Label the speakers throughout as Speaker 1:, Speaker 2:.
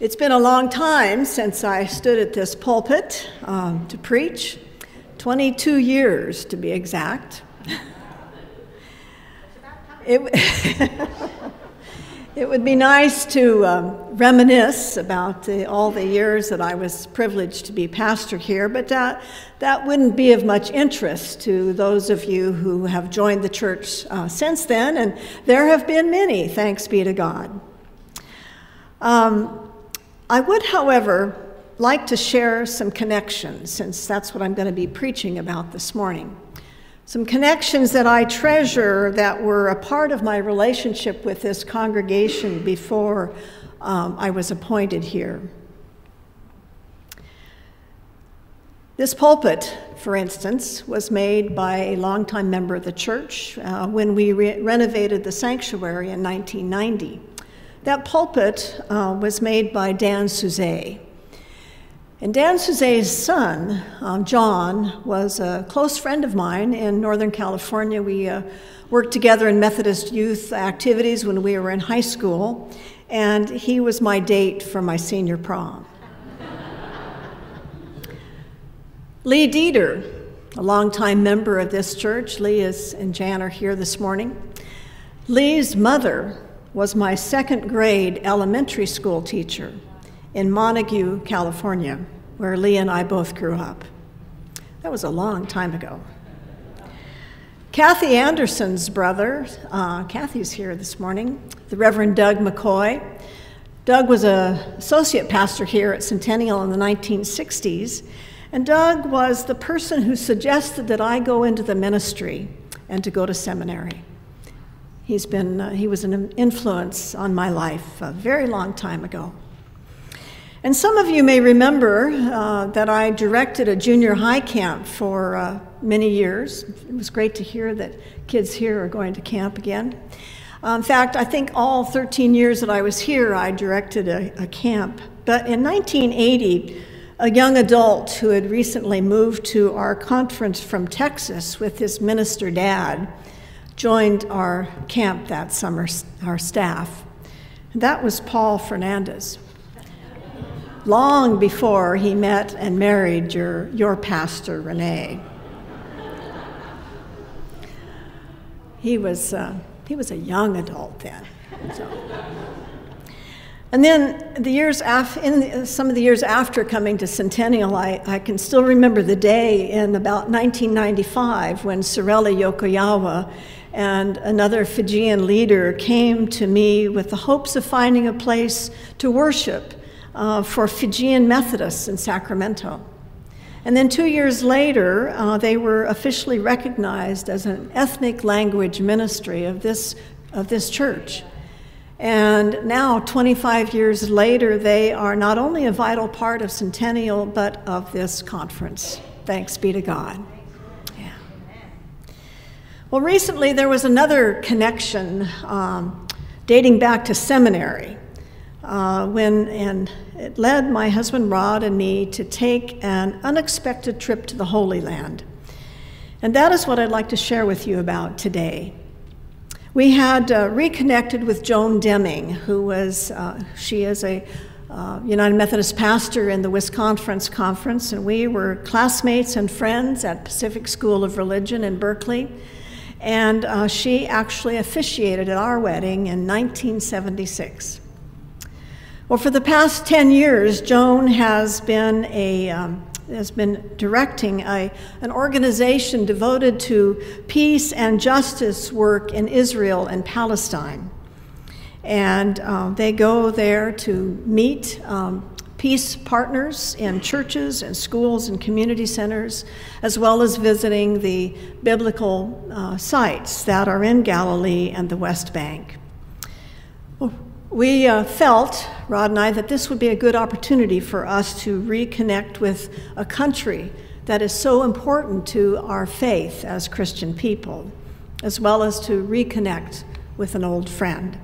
Speaker 1: It's been a long time since I stood at this pulpit to preach, 22 years to be exact. It would be nice to reminisce about all the years that I was privileged to be pastor here, but that wouldn't be of much interest to those of you who have joined the church since then, and there have been many, thanks be to God. I would, however, like to share some connections, since that's what I'm going to be preaching about this morning. Some connections that I treasure that were a part of my relationship with this congregation before I was appointed here. This pulpit, for instance, was made by a longtime member of the church when we renovated the sanctuary in 1990. That pulpit was made by Dan Suzay. And Dan Suzay's son, John, was a close friend of mine in Northern California. We worked together in Methodist youth activities when we were in high school, and he was my date for my senior prom. Lee Dieter, a longtime member of this church. Lee and Jan are here this morning. Lee's mother was my second grade elementary school teacher in Montague, California, where Lee and I both grew up. That was a long time ago. Kathy Anderson's brother, Kathy's here this morning, the Reverend Doug McCoy. Doug was an associate pastor here at Centennial in the 1960s, and Doug was the person who suggested that I go into the ministry and to go to seminary. He was an influence on my life a very long time ago. And some of you may remember that I directed a junior high camp for many years. It was great to hear that kids here are going to camp again. In fact, I think all 13 years that I was here, I directed a camp. But in 1980, a young adult who had recently moved to our conference from Texas with his minister dad joined our camp that summer, our staff. And that was Paul Fernandez. Long before he met and married your pastor, Renee. He was a young adult then. So. And then some of the years after coming to Centennial, I can still remember the day in about 1995 when Sorelli Yokoyawa and another Fijian leader came to me with the hopes of finding a place to worship for Fijian Methodists in Sacramento. And then 2 years later, they were officially recognized as an ethnic language ministry of this church. And now, 25 years later, they are not only a vital part of Centennial, but of this conference. Thanks be to God. Yeah. Well, recently there was another connection dating back to seminary. And it led my husband Rod and me to take an unexpected trip to the Holy Land. And that is what I'd like to share with you about today. We had reconnected with Joan Deming, she is a United Methodist pastor in the Wisconsin Conference, and we were classmates and friends at Pacific School of Religion in Berkeley. And she actually officiated at our wedding in 1976. Well, for the past 10 years, Joan has been directing an organization devoted to peace and justice work in Israel and Palestine. And they go there to meet peace partners in churches and schools and community centers, as well as visiting the biblical sites that are in Galilee and the West Bank. We felt, Rod and I, that this would be a good opportunity for us to reconnect with a country that is so important to our faith as Christian people, as well as to reconnect with an old friend.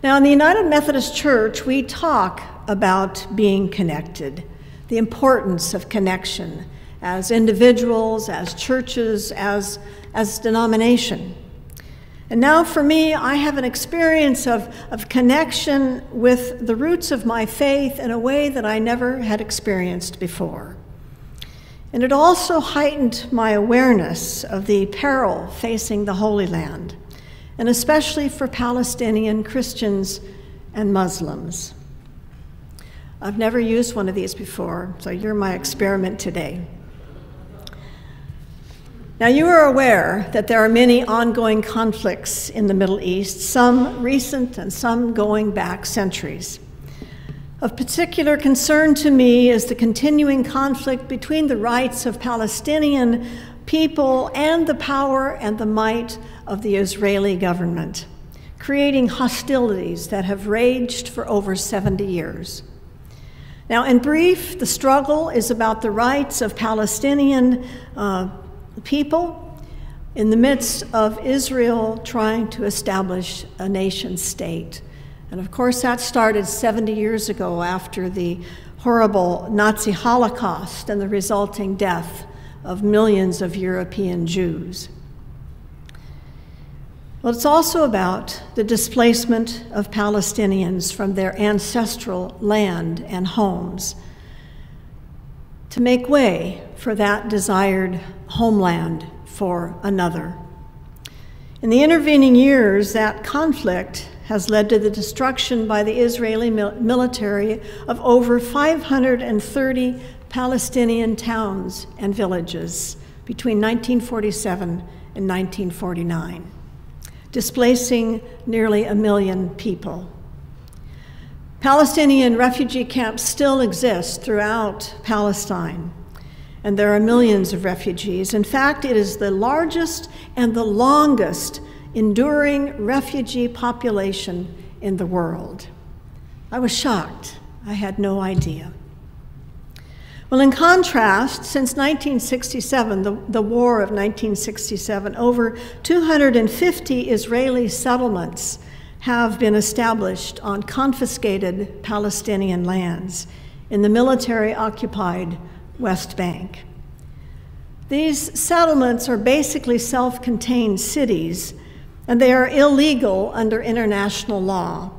Speaker 1: Now, in the United Methodist Church, we talk about being connected, the importance of connection as individuals, as churches, as denomination. And now for me, I have an experience of connection with the roots of my faith in a way that I never had experienced before. And it also heightened my awareness of the peril facing the Holy Land, and especially for Palestinian Christians and Muslims. I've never used one of these before, so you're my experiment today. Now, you are aware that there are many ongoing conflicts in the Middle East, some recent and some going back centuries. Of particular concern to me is the continuing conflict between the rights of Palestinian people and the power and the might of the Israeli government, creating hostilities that have raged for over 70 years. Now, in brief, the struggle is about the rights of Palestinian people in the midst of Israel trying to establish a nation state. And of course, that started 70 years ago after the horrible Nazi Holocaust and the resulting death of millions of European Jews. Well, it's also about the displacement of Palestinians from their ancestral land and homes to make way for that desired homeland for another. In the intervening years, that conflict has led to the destruction by the Israeli military of over 530 Palestinian towns and villages between 1947 and 1949, displacing nearly 1 million people. Palestinian refugee camps still exist throughout Palestine, and there are millions of refugees. In fact, it is the largest and the longest enduring refugee population in the world. I was shocked. I had no idea. Well, in contrast, since 1967, the war of 1967, over 250 Israeli settlements have been established on confiscated Palestinian lands in the military-occupied West Bank. These settlements are basically self-contained cities, and they are illegal under international law,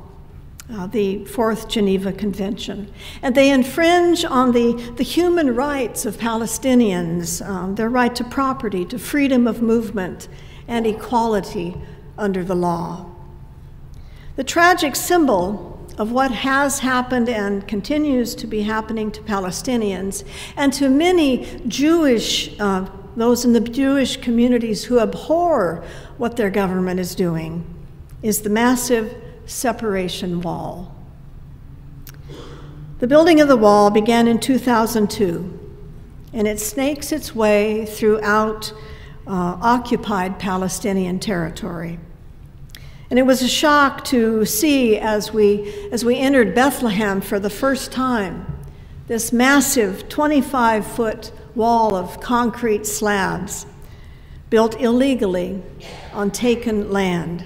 Speaker 1: the Fourth Geneva Convention. And they infringe on the human rights of Palestinians, their right to property, to freedom of movement, and equality under the law. The tragic symbol of what has happened and continues to be happening to Palestinians and to many Jewish, those in the Jewish communities who abhor what their government is doing, is the massive separation wall. The building of the wall began in 2002, and it snakes its way throughout occupied Palestinian territory. And it was a shock to see as we entered Bethlehem for the first time, this massive 25-foot wall of concrete slabs built illegally on taken land,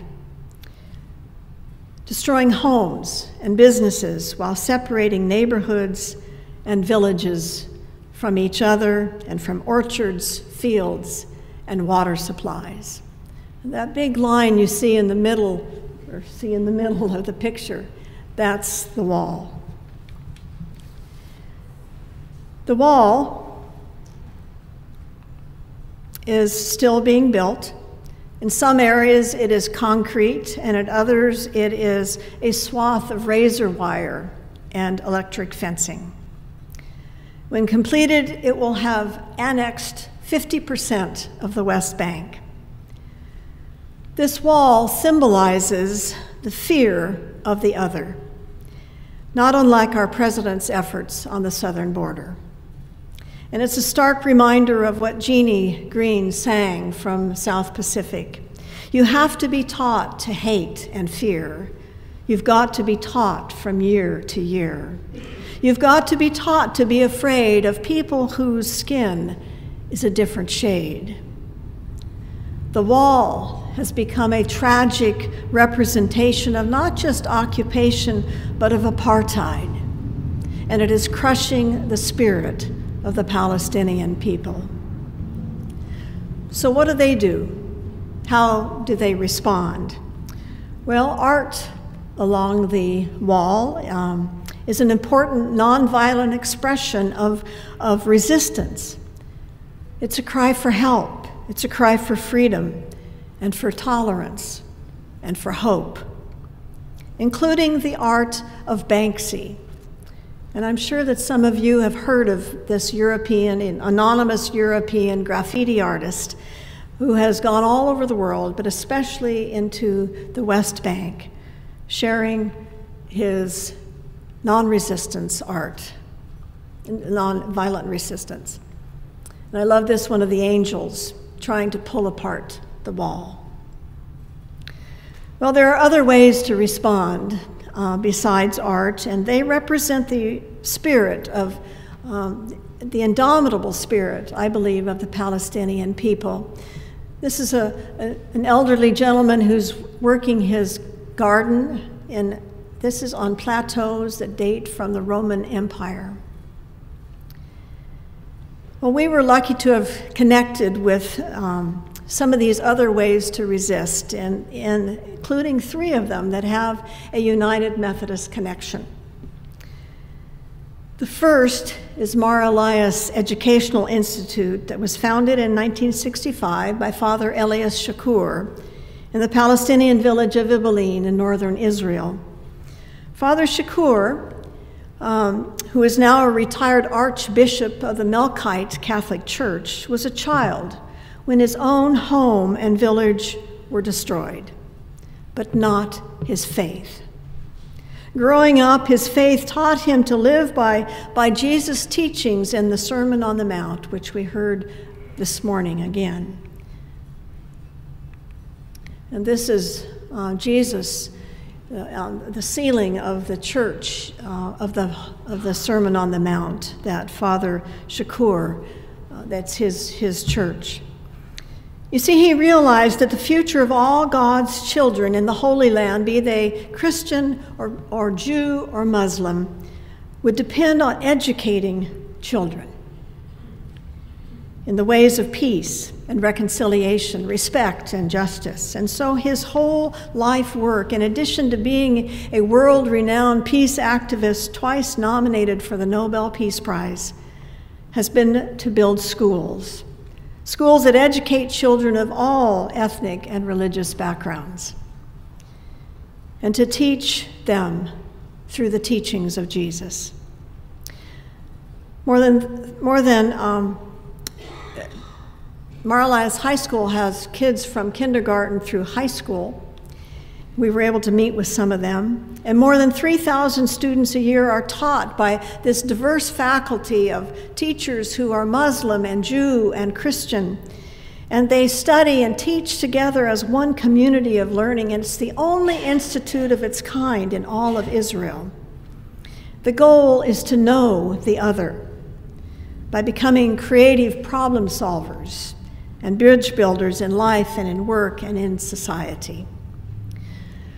Speaker 1: destroying homes and businesses while separating neighborhoods and villages from each other and from orchards, fields, and water supplies. That big line you see in the middle, or see in the middle of the picture, that's the wall. The wall is still being built. In some areas it is concrete, and at others it is a swath of razor wire and electric fencing. When completed, it will have annexed 50% of the West Bank. This wall symbolizes the fear of the other, not unlike our president's efforts on the southern border. And it's a stark reminder of what Jeannie Green sang from South Pacific. You have to be taught to hate and fear. You've got to be taught from year to year. You've got to be taught to be afraid of people whose skin is a different shade. The wall has become a tragic representation of not just occupation, but of apartheid. And it is crushing the spirit of the Palestinian people. So what do? How do they respond? Well, art along the wall is an important nonviolent expression of resistance. It's a cry for help. It's a cry for freedom and for tolerance and for hope, including the art of Banksy. And I'm sure that some of you have heard of this anonymous European graffiti artist who has gone all over the world, but especially into the West Bank, sharing his non-resistance art, non-violent resistance. And I love this one of the angels trying to pull apart the wall. Well, there are other ways to respond besides art, and they represent the spirit of, the indomitable spirit, I believe, of the Palestinian people. This is an elderly gentleman who's working his garden, and this is on plateaus that date from the Roman Empire. Well, we were lucky to have connected with some of these other ways to resist, and including 3 of them that have a United Methodist connection. The first is Mar Elias Educational Institute that was founded in 1965 by Father Elias Shakur in the Palestinian village of Ibilin in northern Israel. Father Shakur, who is now a retired Archbishop of the Melkite Catholic Church, was a child when his own home and village were destroyed, but not his faith. Growing up, his faith taught him to live by Jesus' teachings in the Sermon on the Mount, which we heard this morning again. And this is Jesus, the sealing of the church, of the Sermon on the Mount, that Father Shakur, that's his church. You see, he realized that the future of all God's children in the Holy Land, be they Christian or Jew or Muslim, would depend on educating children in the ways of peace and reconciliation, respect and justice. And so his whole life work, in addition to being a world-renowned peace activist, twice nominated for the Nobel Peace Prize, has been to build schools. Schools that educate children of all ethnic and religious backgrounds, and to teach them through the teachings of Jesus. Mar Elias High School has kids from kindergarten through high school. We were able to meet with some of them. And more than 3,000 students a year are taught by this diverse faculty of teachers who are Muslim and Jew and Christian. And they study and teach together as one community of learning, and it's the only institute of its kind in all of Israel. The goal is to know the other by becoming creative problem solvers and bridge builders in life and in work and in society.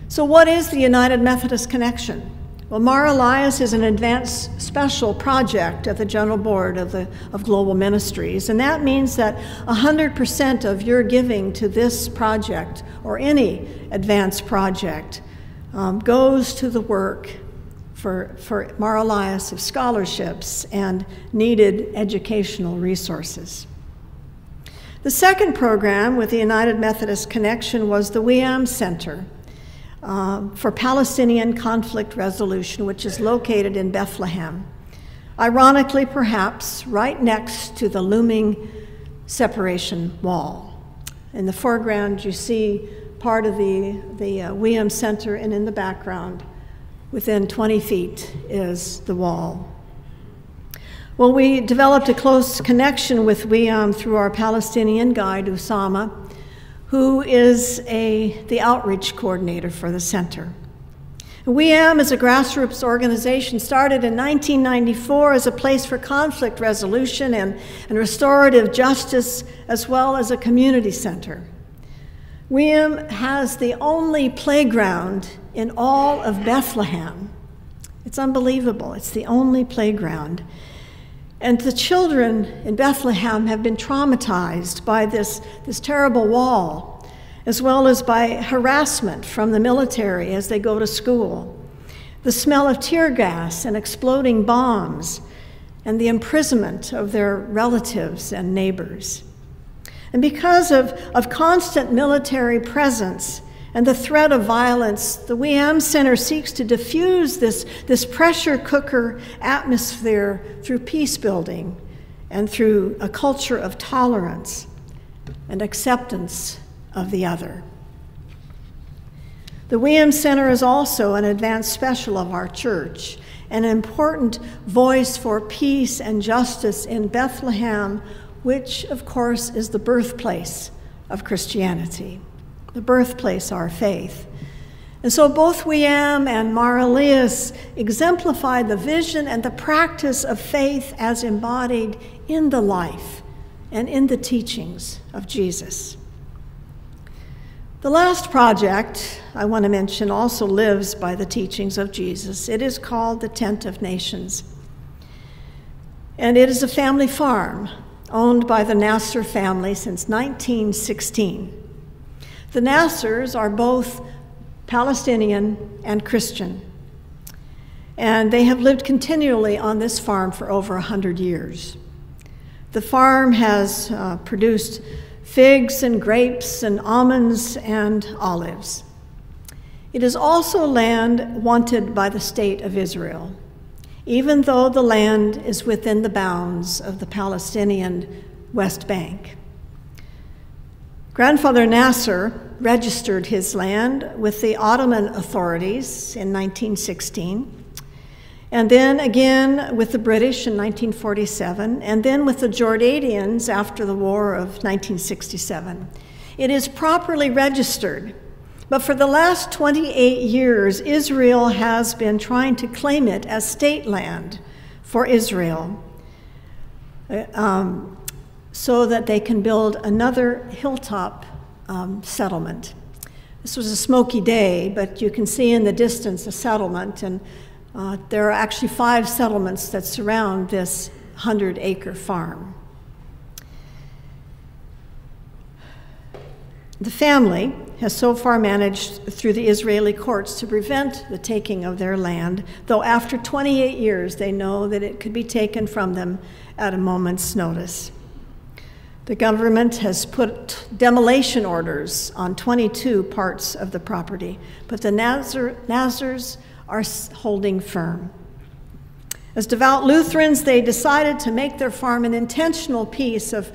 Speaker 1: So what is the United Methodist Connection? Well, Mar Elias is an advanced special project at the General Board of Global Ministries, and that means that 100% of your giving to this project or any advanced project goes to the work for Mar Elias of scholarships and needed educational resources. The second program with the United Methodist Connection was the WIAM Center for Palestinian Conflict Resolution, which is located in Bethlehem. Ironically, perhaps, right next to the looming separation wall. In the foreground, you see part of the WIAM Center, and in the background, within 20 feet, is the wall. Well, we developed a close connection with WIAM through our Palestinian guide, Usama, who is the outreach coordinator for the center. WIAM is a grassroots organization started in 1994 as a place for conflict resolution and restorative justice, as well as a community center. WIAM has the only playground in all of Bethlehem. It's unbelievable. It's the only playground. And the children in Bethlehem have been traumatized by this terrible wall. as well as by harassment from the military as they go to school, the smell of tear gas and exploding bombs, and the imprisonment of their relatives and neighbors. And because of constant military presence and the threat of violence, the WEAM Center seeks to diffuse this pressure cooker atmosphere through peace building and through a culture of tolerance and acceptance of the other. The WEAM Center is also an advanced special of our church, an important voice for peace and justice in Bethlehem, which, of course, is the birthplace of Christianity, the birthplace of our faith. And so both WEAM and Mar Elias exemplify the vision and the practice of faith as embodied in the life and in the teachings of Jesus. The last project I want to mention also lives by the teachings of Jesus. It is called the Tent of Nations. And it is a family farm owned by the Nasser family since 1916. The Nassers are both Palestinian and Christian, and they have lived continually on this farm for over 100 years. The farm has produced figs and grapes and almonds and olives. It is also land wanted by the state of Israel, even though the land is within the bounds of the Palestinian West Bank. Grandfather Nasser registered his land with the Ottoman authorities in 1916, and then again with the British in 1947, and then with the Jordanians after the War of 1967. It is properly registered, but for the last 28 years, Israel has been trying to claim it as state land for Israel so that they can build another hilltop settlement. This was a smoky day, but you can see in the distance a settlement, and there are actually 5 settlements that surround this 100-acre farm. The family has so far managed through the Israeli courts to prevent the taking of their land, though after 28 years they know that it could be taken from them at a moment's notice. The government has put demolition orders on 22 parts of the property, but the Nassers are holding firm. As devout Lutherans, they decided to make their farm an intentional piece of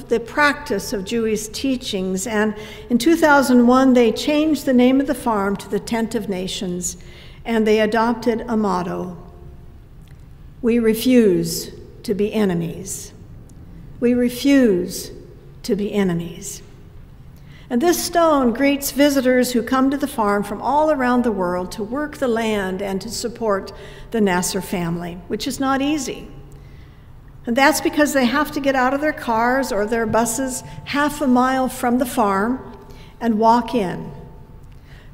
Speaker 1: the practice of Jewish teachings, and in 2001 they changed the name of the farm to the Tent of Nations, and they adopted a motto: "We refuse to be enemies. We refuse to be enemies." And this stone greets visitors who come to the farm from all around the world to work the land and to support the Nasser family, which is not easy. And that's because they have to get out of their cars or their buses half a mile from the farm and walk in.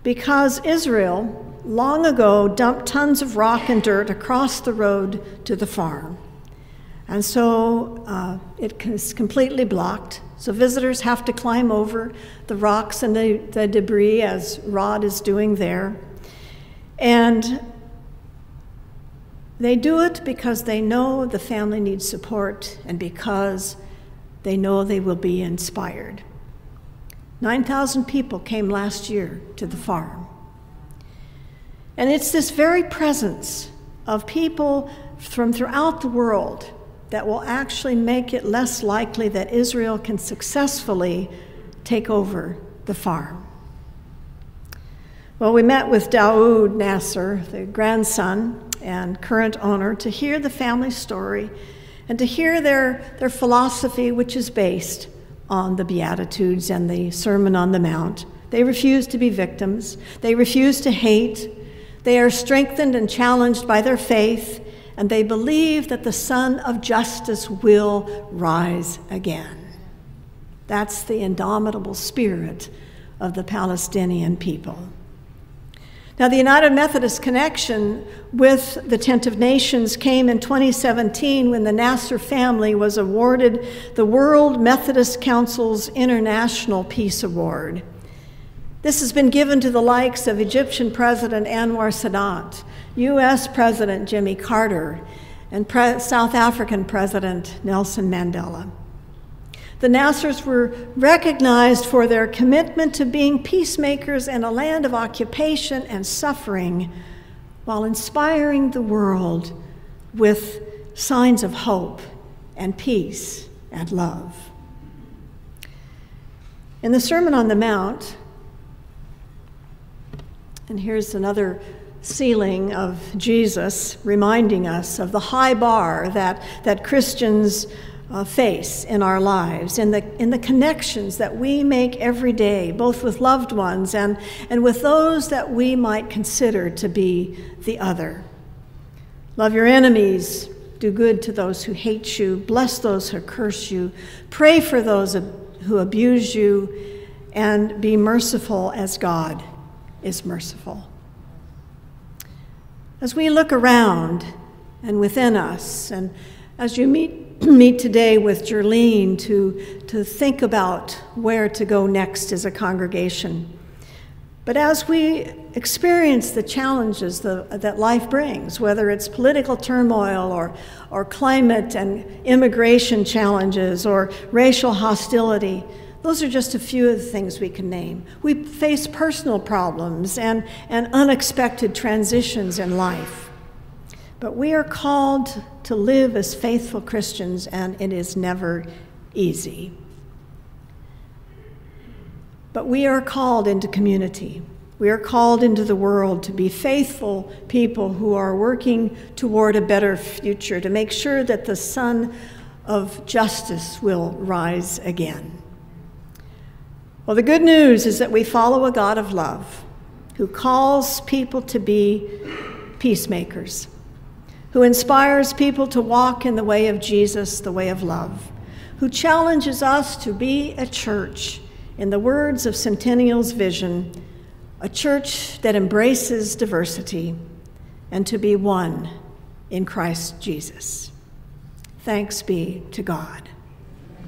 Speaker 1: Because Israel long ago dumped tons of rock and dirt across the road to the farm. And so it is completely blocked. So visitors have to climb over the rocks and the debris, as Rod is doing there. And they do it because they know the family needs support and because they know they will be inspired. 9,000 people came last year to the farm. And it's this very presence of people from throughout the world that will actually make it less likely that Israel can successfully take over the farm. Well, we met with Daoud Nasser, the grandson and current owner, to hear the family story and to hear their philosophy, which is based on the Beatitudes and the Sermon on the Mount. They refuse to be victims. They refuse to hate. They are strengthened and challenged by their faith, and they believe that the Son of Justice will rise again. That's the indomitable spirit of the Palestinian people. Now, the United Methodist connection with the Tent of Nations came in 2017 when the Nasser family was awarded the World Methodist Council's International Peace Award. This has been given to the likes of Egyptian President Anwar Sadat, U.S. President Jimmy Carter, and South African President Nelson Mandela. The Nassers were recognized for their commitment to being peacemakers in a land of occupation and suffering, while inspiring the world with signs of hope and peace and love. In the Sermon on the Mount, and here's another sealing of Jesus reminding us of the high bar that Christians face in our lives, in the connections that we make every day, both with loved ones and with those that we might consider to be the other. Love your enemies, do good to those who hate you, bless those who curse you, pray for those who abuse you, and be merciful as God is merciful. As we look around and within us, and as you meet today with Jerlene to think about where to go next as a congregation, but as we experience the challenges that life brings, whether it's political turmoil or climate and immigration challenges or racial hostility, those are just a few of the things we can name. We face personal problems and unexpected transitions in life. But we are called to live as faithful Christians, and it is never easy. But we are called into community. We are called into the world to be faithful people who are working toward a better future, to make sure that the sun of justice will rise again. Well, the good news is that we follow a God of love who calls people to be peacemakers, who inspires people to walk in the way of Jesus, the way of love, who challenges us to be a church, in the words of Centennial's vision, a church that embraces diversity and to be one in Christ Jesus. Thanks be to God.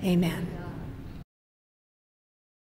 Speaker 1: Amen.